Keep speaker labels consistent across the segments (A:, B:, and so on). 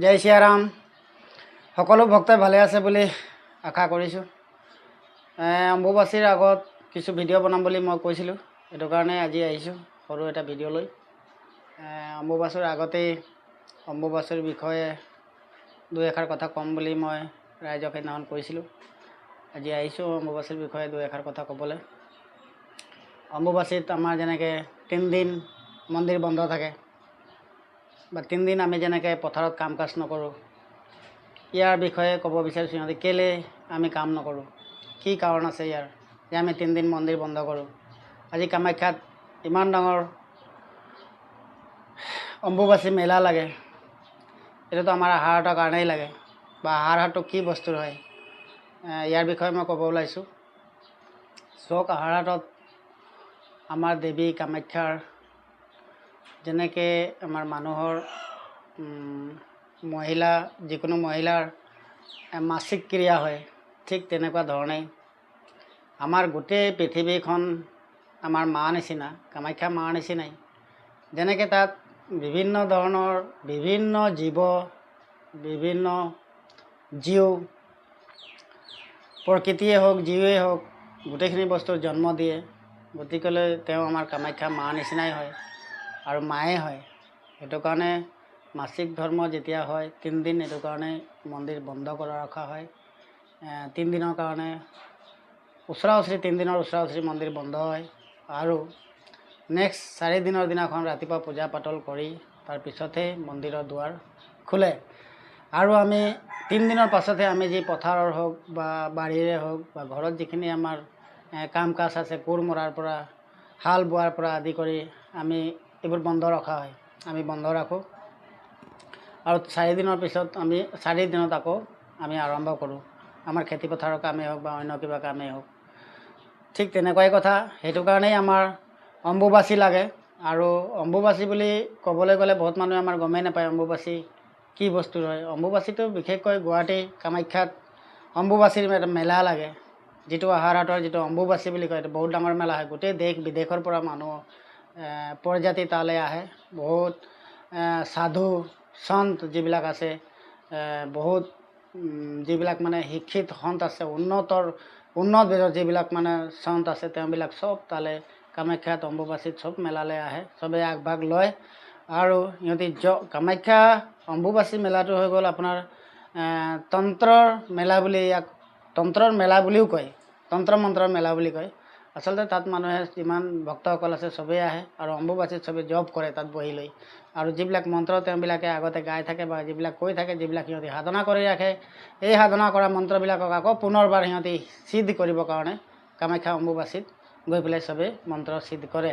A: জয় শ্ৰীৰাম। সকলো ভক্তই ভালে আছে বুলি আশা কৰিছোঁ। অম্বুবাচীৰ আগত কিছু ভিডিঅ' বনাম বুলি মই কৈছিলোঁ, সেইটো কাৰণে আজি আহিছোঁ সৰু এটা ভিডিঅ' লৈ। অম্বুবাচীৰ আগতেই অম্বুবাচীৰ বিষয়ে দুই এষাৰ কথা ক'ম বুলি মই ৰাইজক সেইদিনাখন কৈছিলোঁ। আজি আহিছোঁ অম্বুবাচীৰ বিষয়ে দুই এষাৰ কথা ক'বলৈ। অম্বুবাচীত আমাৰ যেনেকৈ 3 দিন মন্দিৰ বন্ধ থাকে বা 3 দিন আমি যেনেকৈ পথাৰত কাম কাজ নকৰোঁ, ইয়াৰ বিষয়ে ক'ব বিচাৰিছোঁ। সিহঁতে কেলৈ আমি কাম নকৰোঁ, কি কাৰণ আছে ইয়াৰ যে আমি 3 দিন মন্দিৰ বন্ধ কৰোঁ। আজি কামাখ্যাত ইমান ডাঙৰ অম্বুবাচী মেলা লাগে, এইটোতো আমাৰ আহাৰ হাতৰ কাৰণেই লাগে, বা আহাৰ হাতটো কি বস্তুৰ হয় ইয়াৰ বিষয়ে মই ক'ব ওলাইছোঁ। চক আহাৰ হাতত আমাৰ দেৱী কামাখ্যাৰ যেনেকৈ আমাৰ মানুহৰ মহিলা যিকোনো মহিলাৰ মাসিক ক্ৰিয়া হয়, ঠিক তেনেকুৱা ধৰণেই আমাৰ গোটেই পৃথিৱীখন আমাৰ মা নিচিনা, কামাখ্যা মাৰ নিচিনাই। যেনেকৈ তাত বিভিন্ন ধৰণৰ বিভিন্ন জীৱ, বিভিন্ন জীৱ, প্ৰকৃতিয়ে হওক জীৱেই হওক গোটেইখিনি বস্তুৰ জন্ম দিয়ে। গতিকেলৈ তেওঁ আমাৰ কামাখ্যা মাৰ নিচিনাই হয় আৰু মায়ে হয়। সেইটো কাৰণে মাসিক ধৰ্ম যেতিয়া হয় 3 দিন, এইটো কাৰণে মন্দিৰ বন্ধ কৰা ৰখা হয়। 3 দিনৰ কাৰণে ওচৰা ওচৰি 3 দিনৰ ওচৰা ওচৰি মন্দিৰ বন্ধ হয় আৰু নেক্সট 4 দিনৰ দিনাখন ৰাতিপুৱা পূজা পাতল কৰি তাৰপিছতহে মন্দিৰৰ দুৱাৰ খোলে। আৰু আমি 3 দিনৰ পাছতহে আমি যি পথাৰৰ হওক বা বাৰীৰে হওক বা ঘৰত যিখিনি আমাৰ কাম কাজ আছে, কোৰ মৰাৰ পৰা হাল বোৱাৰ পৰা আদি কৰি আমি এইবোৰ বন্ধ ৰখা হয়, আমি বন্ধ ৰাখোঁ। আৰু 4 দিনৰ পিছত আমি 4 দিনত আকৌ আমি আৰম্ভ কৰোঁ আমাৰ খেতি পথাৰৰ কামেই হওক বা অন্য কিবা কামেই হওক। ঠিক তেনেকুৱাই কথা। সেইটো কাৰণেই আমাৰ অম্বুবাচী লাগে। আৰু অম্বুবাচী বুলি ক'বলৈ গ'লে বহুত মানুহে আমাৰ গমেই নাপায় অম্বুবাচী কি বস্তু হয়। অম্বুবাচীটো বিশেষকৈ গুৱাহাটী কামাখ্যাত অম্বুবাচীৰ এটা মেলা লাগে, যিটো আহাৰ হাতৰ যিটো অম্বুবাচী বুলি কয়। এইটো বহুত ডাঙৰ মেলা হয়, গোটেই দেশ বিদেশৰ পৰা মানুহ প্ৰজাতি তালৈ আহে। বহুত সাধু সন্ত যিবিলাক আছে, বহুত যিবিলাক মানে শিক্ষিত সন্ত আছে, উন্নত বেদৰ যিবিলাক মানে সন্ত আছে, তেওঁবিলাক চব তালৈ কামাখ্যাত অম্বুবাচীত চব মেলালৈ আহে, চবেই আগভাগ লয়। আৰু সিহঁতি কামাখ্যা অম্বুবাচী মেলাটো হৈ গ'ল আপোনাৰ তন্ত্ৰৰ মেলা বুলি, ইয়াক তন্ত্ৰৰ মেলা বুলিও কয়, তন্ত্ৰ মন্ত্ৰৰ মেলা বুলি কয়। আচলতে তাত মানুহে যিমান ভক্তসকল আছে চবেই আহে আৰু অম্বুবাচীত চবেই জপ কৰে তাত বহি লৈ। আৰু যিবিলাক মন্ত্ৰ তেওঁবিলাকে আগতে গাই থাকে বা যিবিলাক কৈ থাকে, যিবিলাক সিহঁতি সাধনা কৰি ৰাখে, এই সাধনা কৰা মন্ত্ৰবিলাকক আকৌ পুনৰবাৰ সিহঁতি সিদ্ধ কৰিবৰ কাৰণে কামাখ্যা অম্বুবাচীত গৈ পেলাই চবেই মন্ত্ৰ সিদ্ধ কৰে।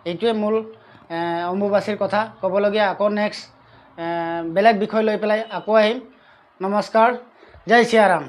A: এইটোৱে মূল অম্বুবাচীৰ কথা ক'বলগীয়া। আকৌ নেক্সট বেলেগ বিষয় লৈ পেলাই আকৌ আহিম। নমস্কাৰ, জয় শ্ৰীৰাম।